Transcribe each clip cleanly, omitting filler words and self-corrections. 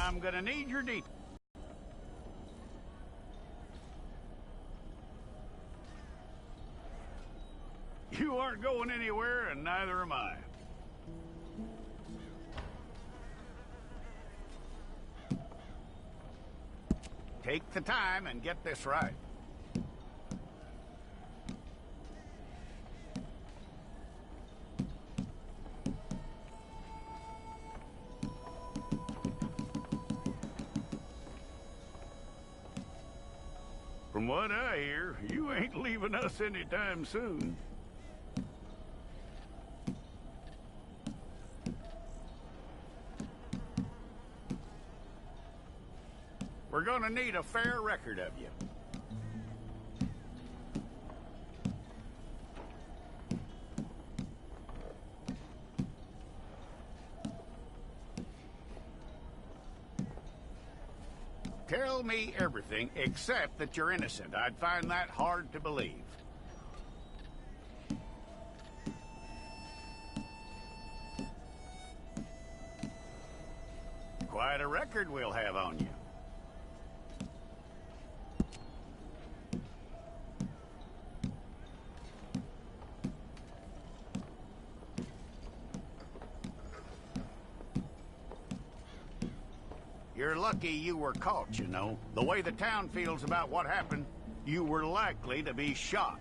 I'm gonna need your details. You aren't going anywhere, and neither am I. Take the time and get this right. From what I hear, you ain't leaving us anytime soon. We're gonna need a fair record of you. Tell me everything except that you're innocent. I'd find that hard to believe. Quite a record we'll have on you. You're lucky you were caught, you know. The way the town feels about what happened, you were likely to be shot.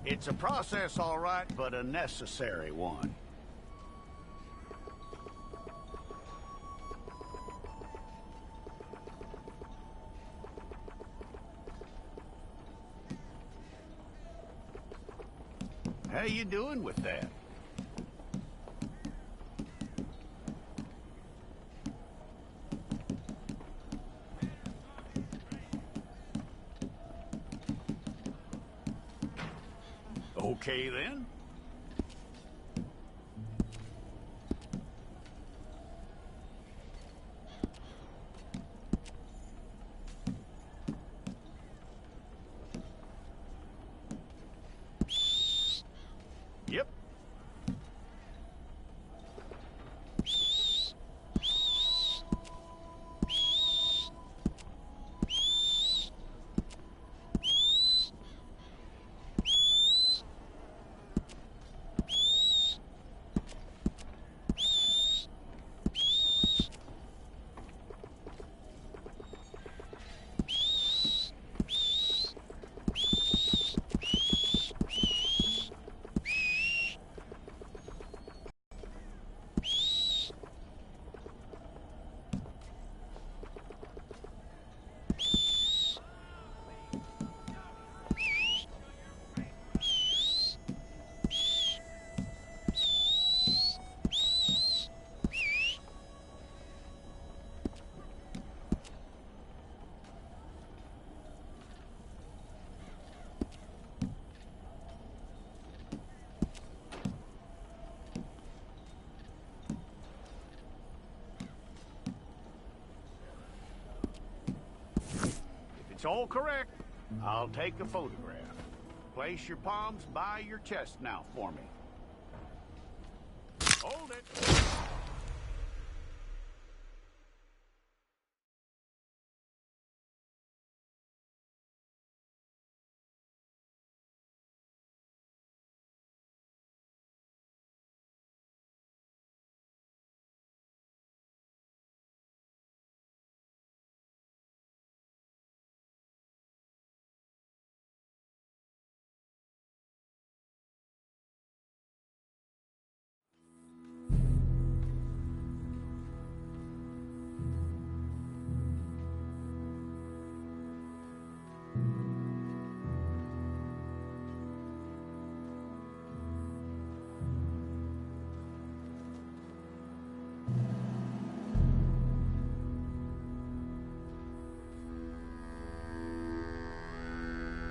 It's a process, all right, but a necessary one. How you doing with that? Okay, then. Yep. It's all correct. I'll take a photograph. Place your palms by your chest now for me. Hold it.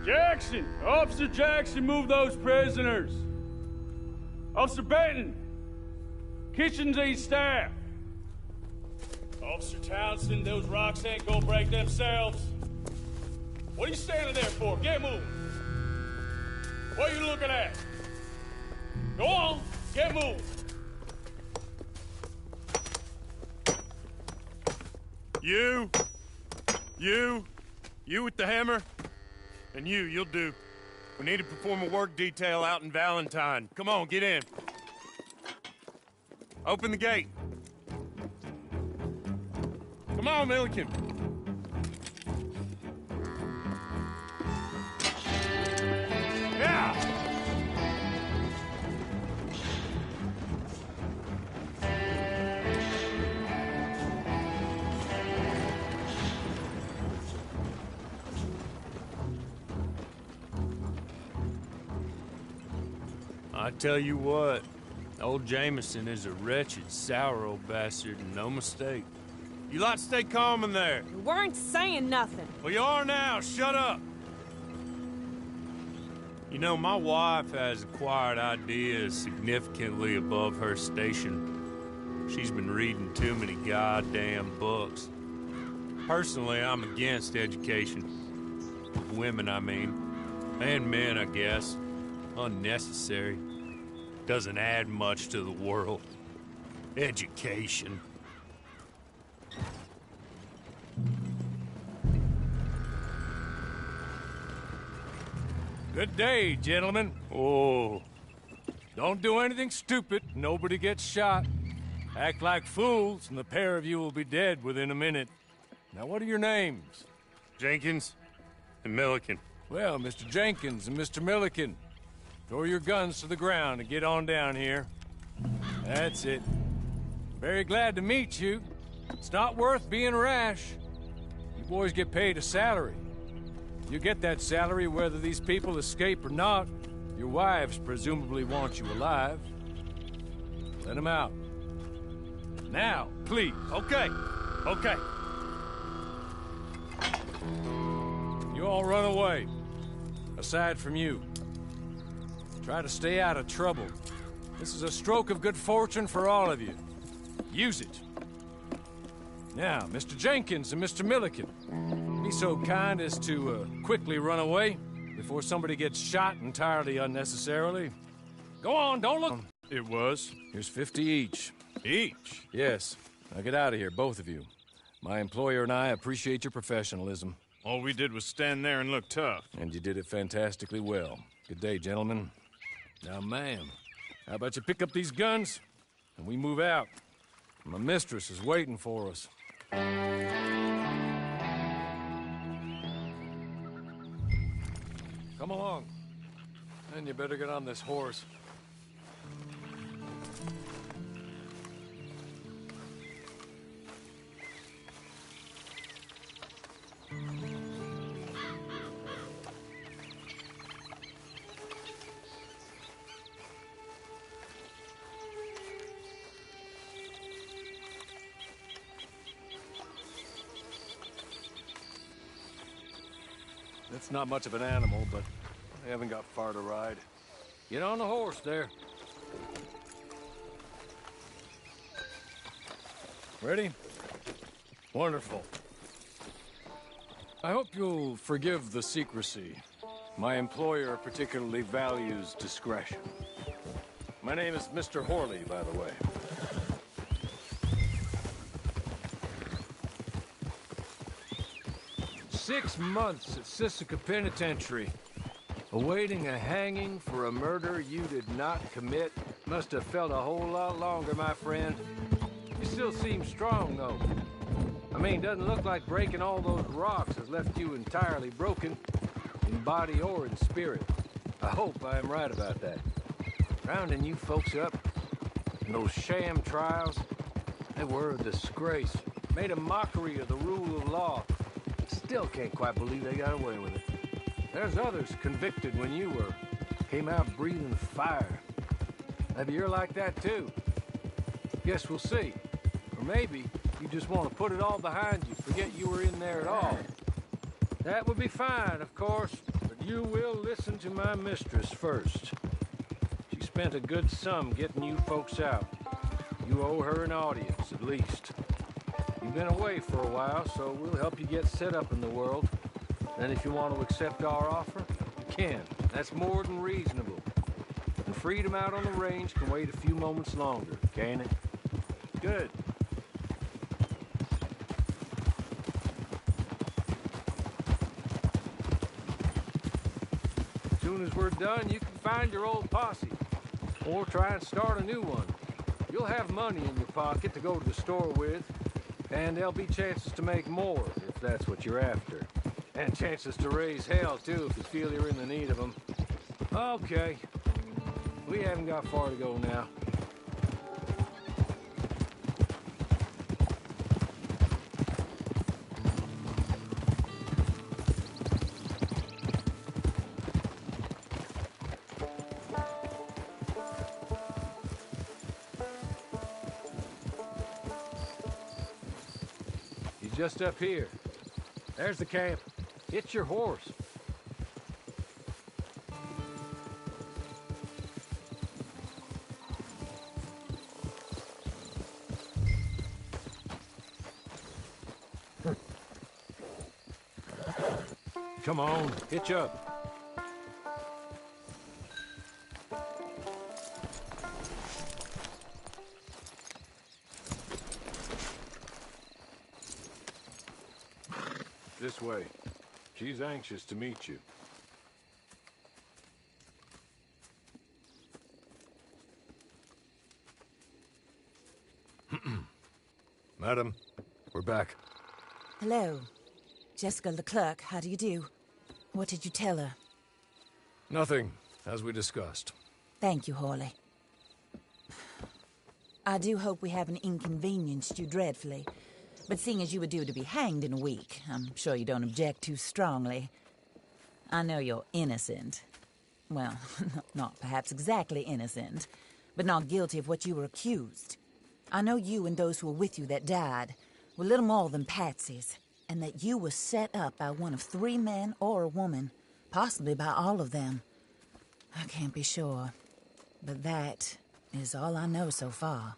Jackson! Officer Jackson, move those prisoners! Officer Benton! Kitchens and staff! Officer Townsend, those rocks ain't gonna break themselves. What are you standing there for? Get moving! What are you looking at? Go on, get moving. You with the hammer, and you'll do. We need to perform a work detail out in Valentine. Come on, get in. Open the gate. Come on, Milliken. Yeah! I tell you what, old Jameson is a wretched, sour old bastard, and no mistake. You lot stay calm in there. You weren't saying nothing. Well, you are now. Shut up. You know, my wife has acquired ideas significantly above her station. She's been reading too many goddamn books. Personally, I'm against education. Women, I mean. And men, I guess. Unnecessary. Doesn't add much to the world. Education. Good day, gentlemen. Oh. Don't do anything stupid. Nobody gets shot. Act like fools, and the pair of you will be dead within a minute. Now, what are your names? Jenkins and Milliken. Well, Mr. Jenkins and Mr. Milliken, throw your guns to the ground and get on down here. That's it. Very glad to meet you. It's not worth being rash. You boys get paid a salary. You get that salary whether these people escape or not. Your wives presumably want you alive. Let them out. Now, please. Okay. You all run away. Aside from you. Try to stay out of trouble. This is a stroke of good fortune for all of you. Use it. Now, Mr. Jenkins and Mr. Milliken, be so kind as to quickly run away before somebody gets shot entirely unnecessarily. Go on, don't look. It was. Here's 50 each. Each? Yes. Now get out of here, both of you. My employer and I appreciate your professionalism. All we did was stand there and look tough. And you did it fantastically well. Good day, gentlemen. Now, ma'am, how about you pick up these guns and we move out? My mistress is waiting for us. Come along. And you better get on this horse. It's not much of an animal, but I haven't got far to ride. Get on the horse there. Ready? Wonderful. I hope you'll forgive the secrecy. My employer particularly values discretion. My name is Mr. Horley, by the way. "6 months at Sisika Penitentiary, awaiting a hanging for a murder you did not commit. Must have felt a whole lot longer, my friend. You still seem strong, though. I mean, doesn't look like breaking all those rocks has left you entirely broken, in body or in spirit. I hope I am right about that. Rounding you folks up, and those sham trials, they were a disgrace. Made a mockery of the rule of law. Still can't quite believe they got away with it. There's others convicted when you were. Came out breathing fire. Maybe you're like that too. Guess we'll see. Or maybe you just want to put it all behind you, forget you were in there at all. That would be fine, of course, but you will listen to my mistress first. She spent a good sum getting you folks out. You owe her an audience, at least. You've been away for a while, so we'll help you get set up in the world. And if you want to accept our offer, you can. That's more than reasonable. And freedom out on the range can wait a few moments longer, can't it? Good. As soon as we're done, you can find your old posse. Or try and start a new one. You'll have money in your pocket to go to the store with. And there'll be chances to make more, if that's what you're after. And chances to raise hell, too, if you feel you're in the need of them. Okay. We haven't got far to go now. He's just up here. There's the camp. It's your horse. Come on, hitch up. This way. She's anxious to meet you. Madam, we're back. Hello. Jessica Leclerc, how do you do? What did you tell her? Nothing, as we discussed. Thank you, Hawley. I do hope we haven't inconvenienced you dreadfully. But seeing as you were due to be hanged in a week, I'm sure you don't object too strongly. I know you're innocent. Well, not perhaps exactly innocent, but not guilty of what you were accused. I know you and those who were with you that died were little more than patsies, and that you were set up by one of 3 men or a woman, possibly by all of them. I can't be sure, but that is all I know so far.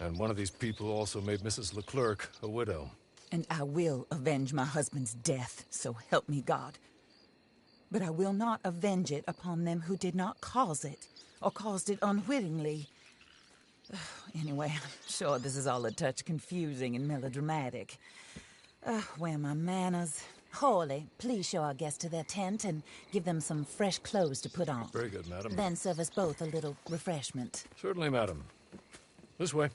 And one of these people also made Mrs. Leclerc a widow. And I will avenge my husband's death, so help me God. But I will not avenge it upon them who did not cause it, or caused it unwittingly. Anyway, I'm sure this is all a touch confusing and melodramatic. Where are my manners? Hawley, please show our guests to their tent and give them some fresh clothes to put on. Very good, madam. Then serve us both a little refreshment. Certainly, madam. This way.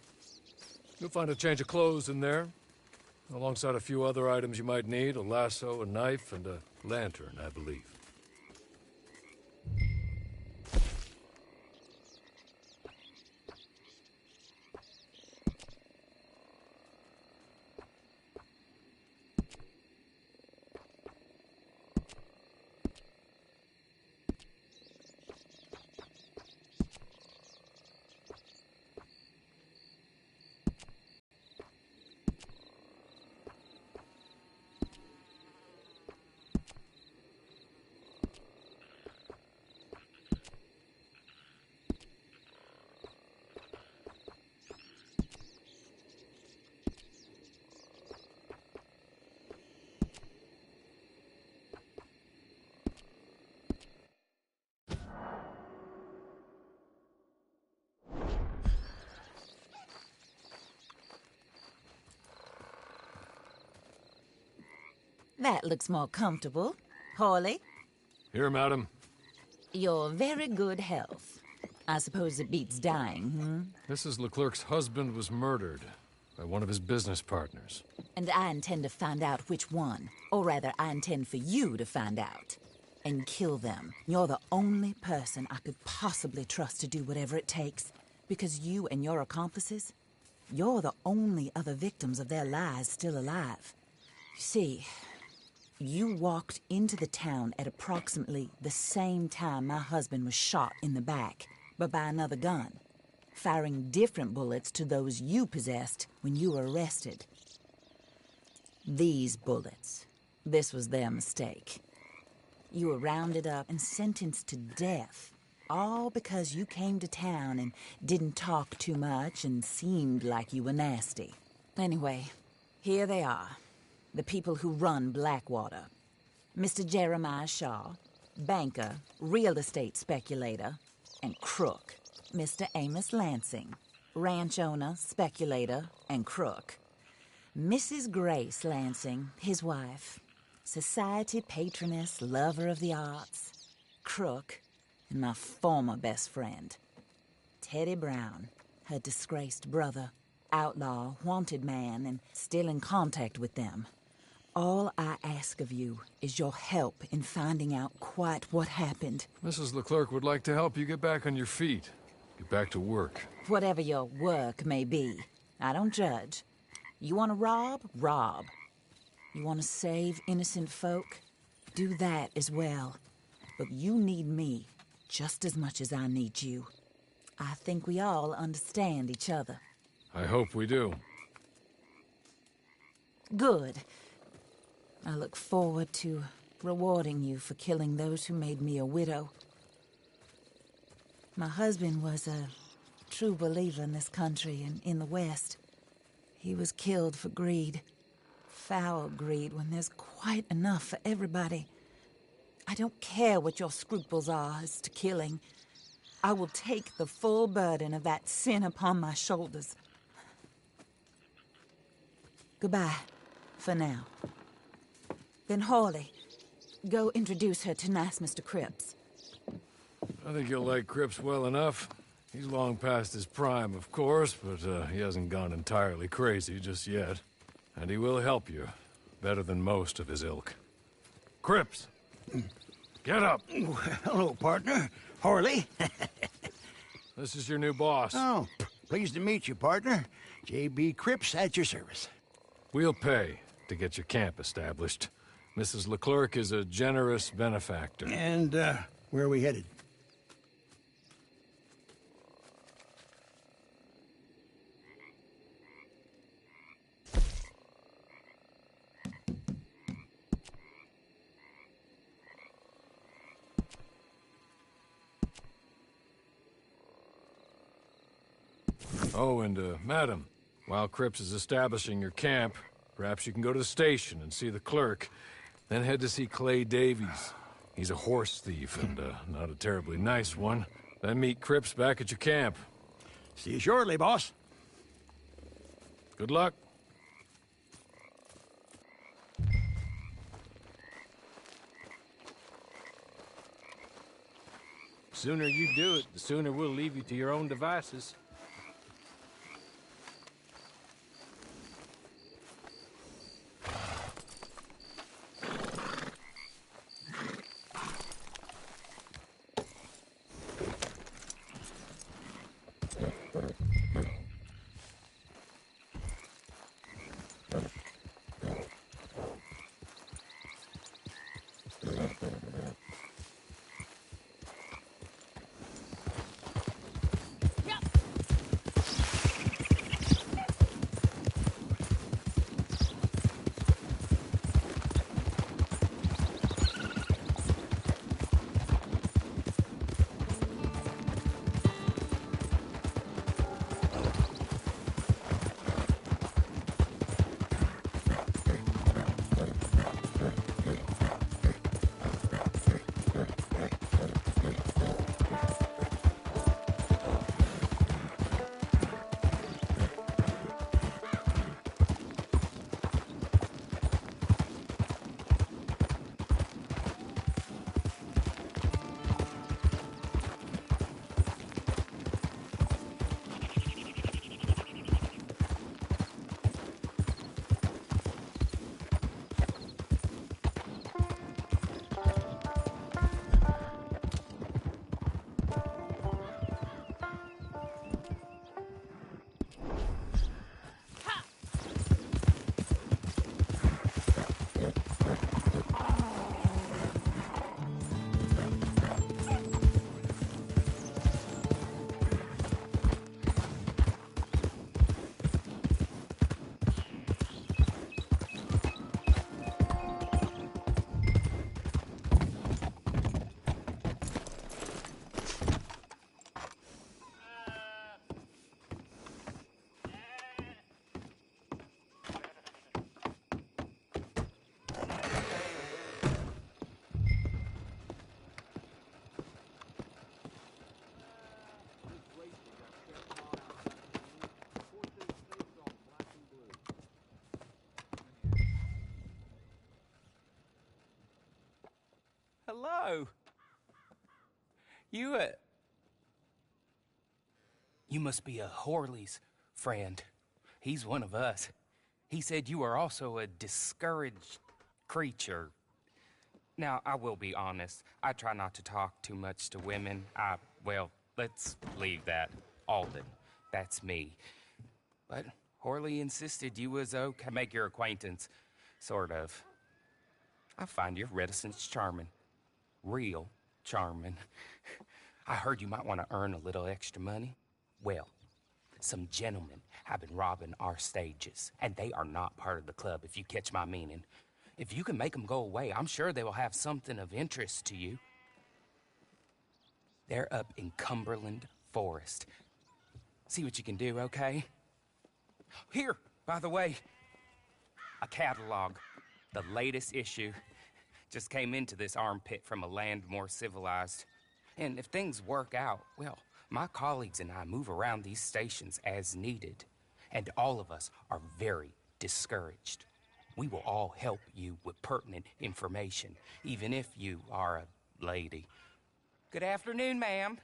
You'll find a change of clothes in there, alongside a few other items you might need, a lasso, a knife, and a lantern, I believe. That looks more comfortable. Hawley? Here, madam. You're very good health. I suppose it beats dying, Mrs. Leclerc's husband was murdered by one of his business partners. And I intend to find out which one. Or rather, I intend for you to find out. And kill them. You're the only person I could possibly trust to do whatever it takes. Because you and your accomplices, you're the only other victims of their lies still alive. You see, you walked into the town at approximately the same time my husband was shot in the back, but by another gun, firing different bullets to those you possessed when you were arrested. These bullets, this was their mistake. You were rounded up and sentenced to death, all because you came to town and didn't talk too much and seemed like you were nasty. Anyway, here they are. The people who run Blackwater. Mr. Jeremiah Shaw, banker, real estate speculator, and crook, Mr. Amos Lansing. Ranch owner, speculator, and crook. Mrs. Grace Lansing, his wife. Society patroness, lover of the arts, crook, and my former best friend. Teddy Brown, her disgraced brother, outlaw, wanted man, and still in contact with them. All I ask of you is your help in finding out quite what happened. Mrs. Leclerc would like to help you get back on your feet. Get back to work. Whatever your work may be, I don't judge. You want to rob? Rob. You want to save innocent folk? Do that as well. But you need me just as much as I need you. I think we all understand each other. I hope we do. Good. I look forward to rewarding you for killing those who made me a widow. My husband was a true believer in this country and in the West. He was killed for greed. Foul greed when there's quite enough for everybody. I don't care what your scruples are as to killing. I will take the full burden of that sin upon my shoulders. Goodbye, for now. Then Hawley, go introduce her to nice Mr. Cripps. I think you'll like Cripps well enough. He's long past his prime, of course, but he hasn't gone entirely crazy just yet. And he will help you, better than most of his ilk. Cripps! Get up! Hello, partner. Harley. This is your new boss. Oh, pleased to meet you, partner. J.B. Cripps at your service. We'll pay to get your camp established. Mrs. Leclerc is a generous benefactor. And, where are we headed? Oh, and, madam, while Cripps is establishing your camp, perhaps you can go to the station and see the clerk, then head to see Clay Davies. He's a horse thief and, not a terribly nice one. Then meet Cripps back at your camp. See you shortly, boss. Good luck. The sooner you do it, the sooner we'll leave you to your own devices. hello. You must be a Horley's friend. He's one of us. He said you are also a discouraged creature. Now, I will be honest. I try not to talk too much to women. Well, let's leave that. Alden. That's me. But Horley insisted you was okay. Make your acquaintance. Sort of. I find your reticence charming. Real charming. I heard you might want to earn a little extra money. Well, some gentlemen have been robbing our stages, and they are not part of the club, if you catch my meaning. If you can make them go away, I'm sure they will have something of interest to you. They're up in Cumberland Forest. See what you can do, okay? Here, by the way, a catalog. The latest issue. Just came into this armpit from a land more civilized. And if things work out, well, my colleagues and I move around these stations as needed. And all of us are very discouraged. We will all help you with pertinent information, even if you are a lady. Good afternoon, ma'am.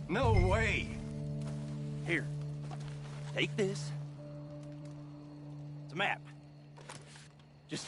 No way. Here, take this. It's a map. Just...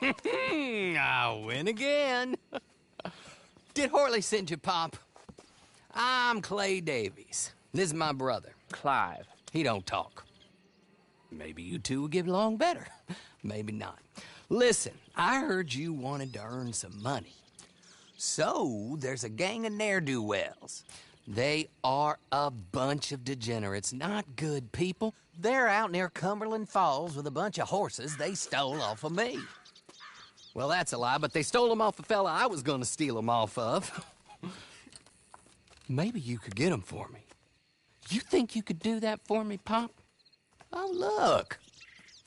I win again. Did Horley send you, Pop? I'm Clay Davies. This is my brother, Clive. He don't talk. Maybe you two will get along better. Maybe not. Listen, I heard you wanted to earn some money. So, there's a gang of ne'er-do-wells. They are a bunch of degenerates, not good people. They're out near Cumberland Falls with a bunch of horses they stole off of me. Well, that's a lie, but they stole them off a fella I was gonna steal them off of. Maybe you could get them for me. You think you could do that for me, Pop? Oh, look.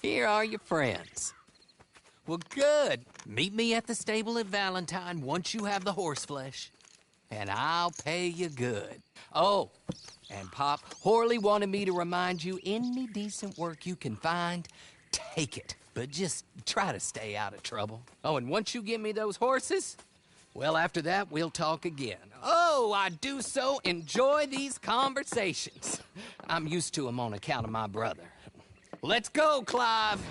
Here are your friends. Well, good. Meet me at the stable at Valentine once you have the horse flesh. And I'll pay you good. Oh, and Pop, Horley wanted me to remind you, any decent work you can find, take it. But just try to stay out of trouble. Oh, and once you give me those horses, well, after that, we'll talk again. Oh, I do so enjoy these conversations. I'm used to them on account of my brother. Let's go, Clive.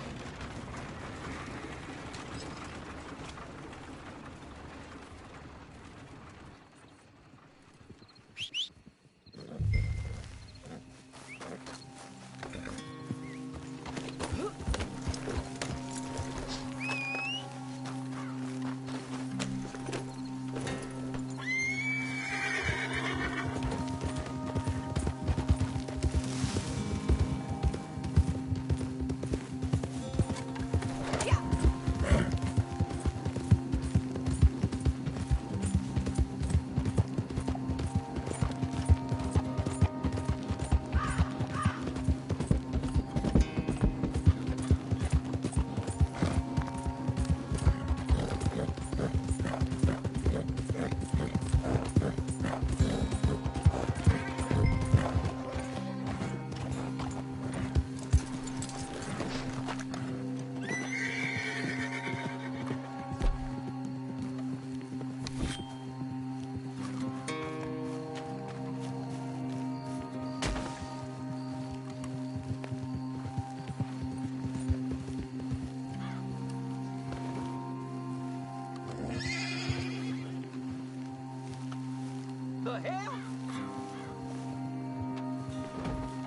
The hell?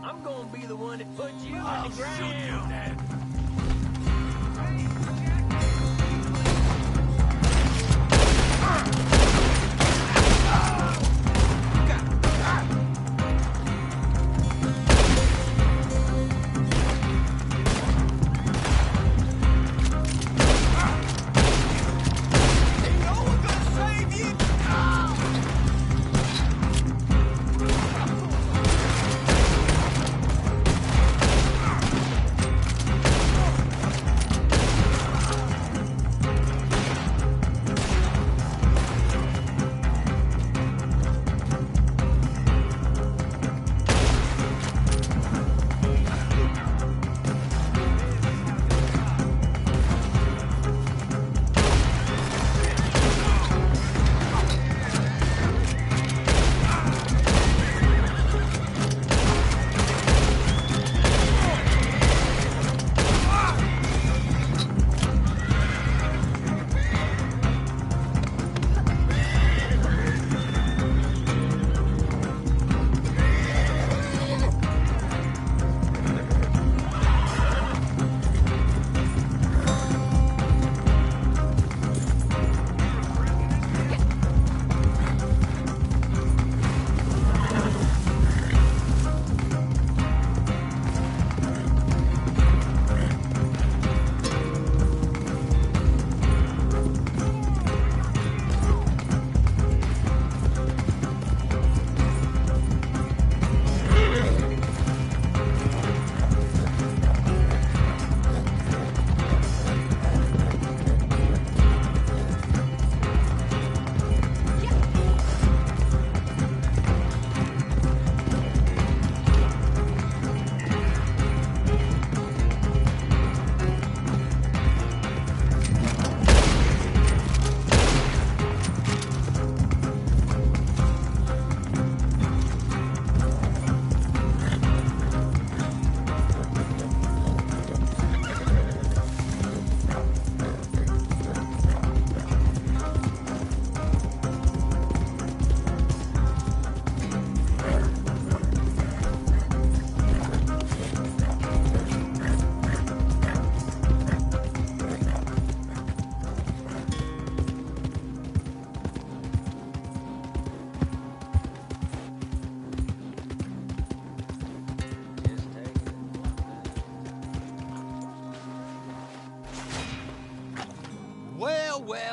I'm gonna be the one that put you in the ground.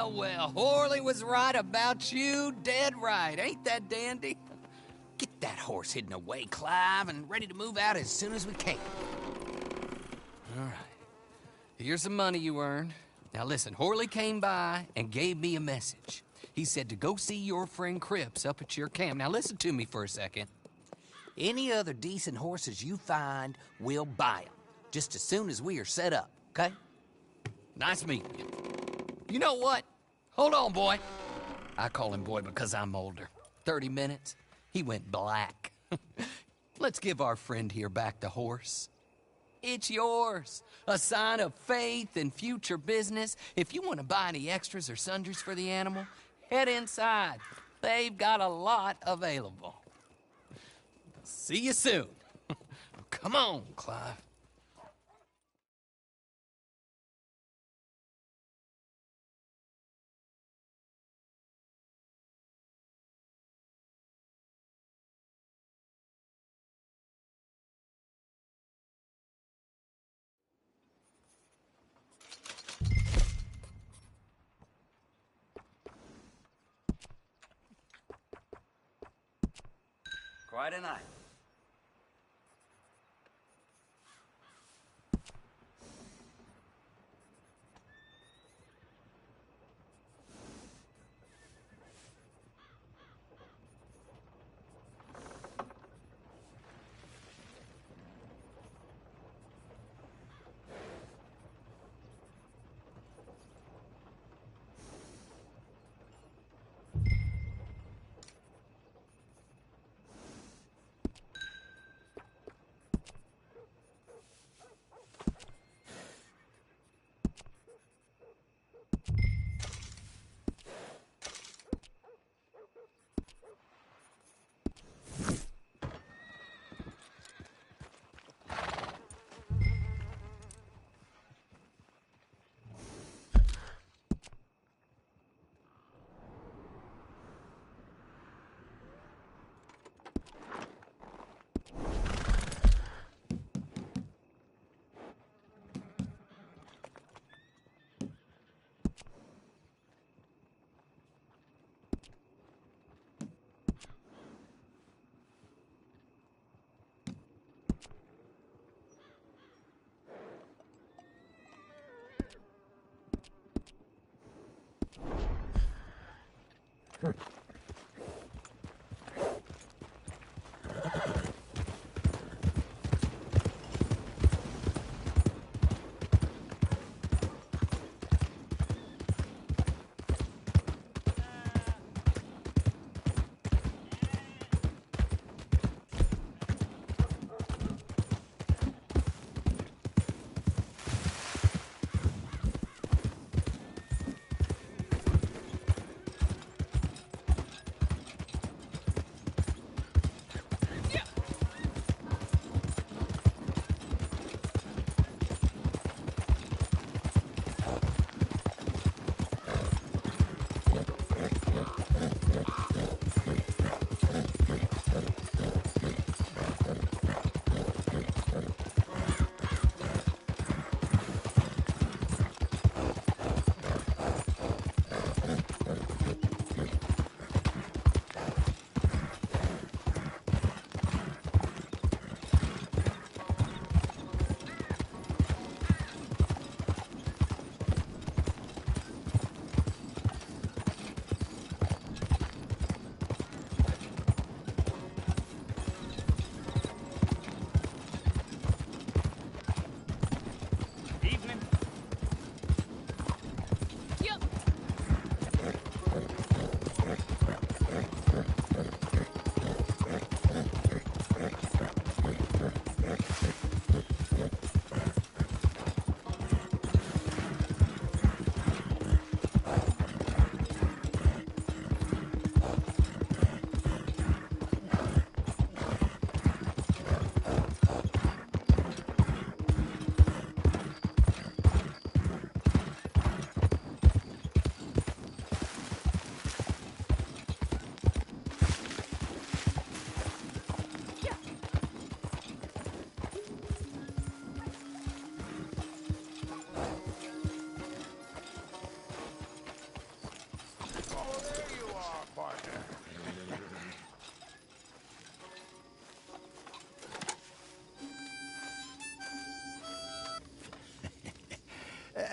Well, well, Horley was right about you, dead right. Ain't that dandy? Get that horse hidden away, Clive, and ready to move out as soon as we can. All right. Here's the money you earned. Now listen, Horley came by and gave me a message. He said to go see your friend Cripps up at your camp. Now listen to me for a second. Any other decent horses you find, we'll buy them. Just as soon as we are set up, okay? Nice meeting you. You know what? Hold on, boy. I call him boy because I'm older. 30 minutes, he went black. Let's give our friend here back the horse. It's yours. A sign of faith and future business. If you want to buy any extras or sundries for the animal, head inside. They've got a lot available. See you soon. Come on, Clive. Quite a night.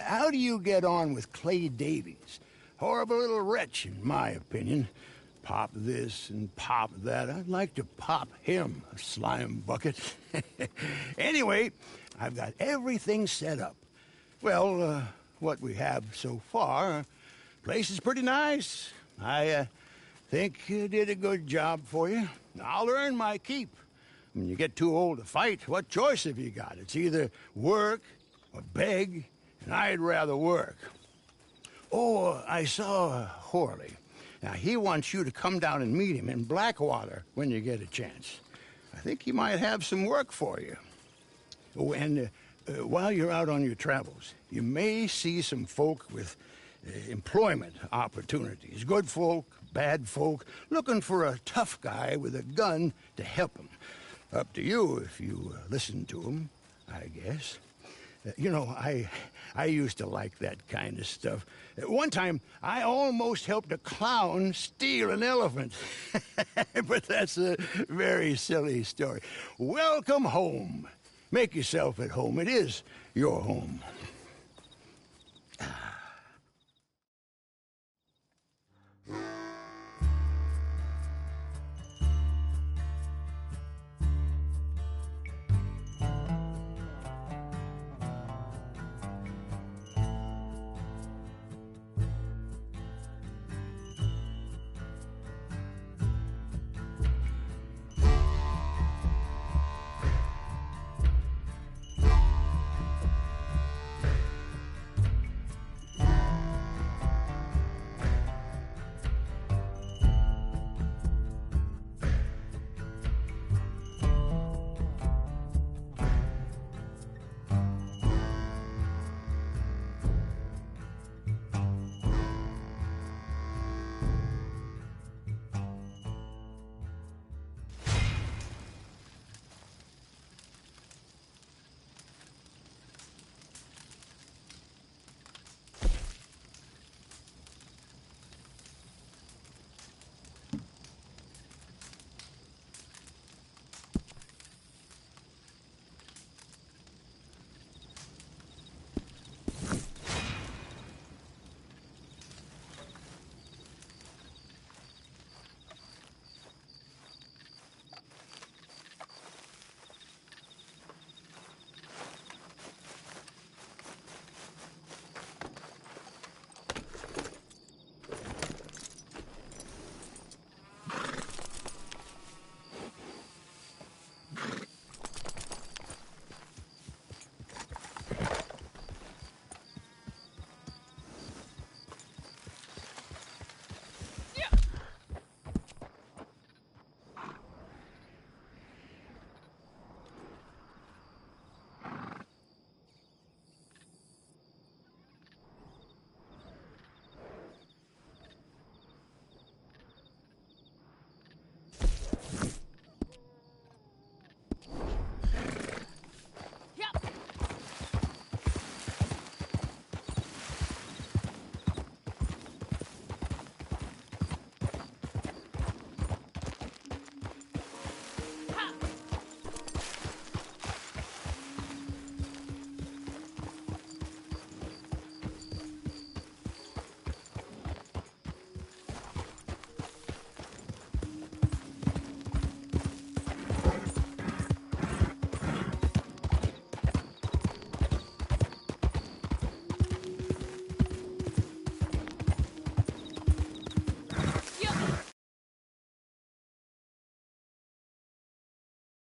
how do you get on with Clay Davies? Horrible little wretch, in my opinion. Pop this and pop that. I'd like to pop him, a slime bucket. Anyway, I've got everything set up. Well, what we have so far, place is pretty nice. I think you did a good job for you. I'll earn my keep. When you get too old to fight, what choice have you got? It's either work or beg, and I'd rather work. Oh, I saw Horley. Now, he wants you to come down and meet him in Blackwater when you get a chance. I think he might have some work for you. Oh, and while you're out on your travels, you may see some folk with employment opportunities. Good folk, bad folk, looking for a tough guy with a gun to help them. Up to you if you listen to them, I guess. You know, I used to like that kind of stuff. One time, I almost helped a clown steal an elephant. But that's a very silly story. Welcome home. Make yourself at home. It is your home.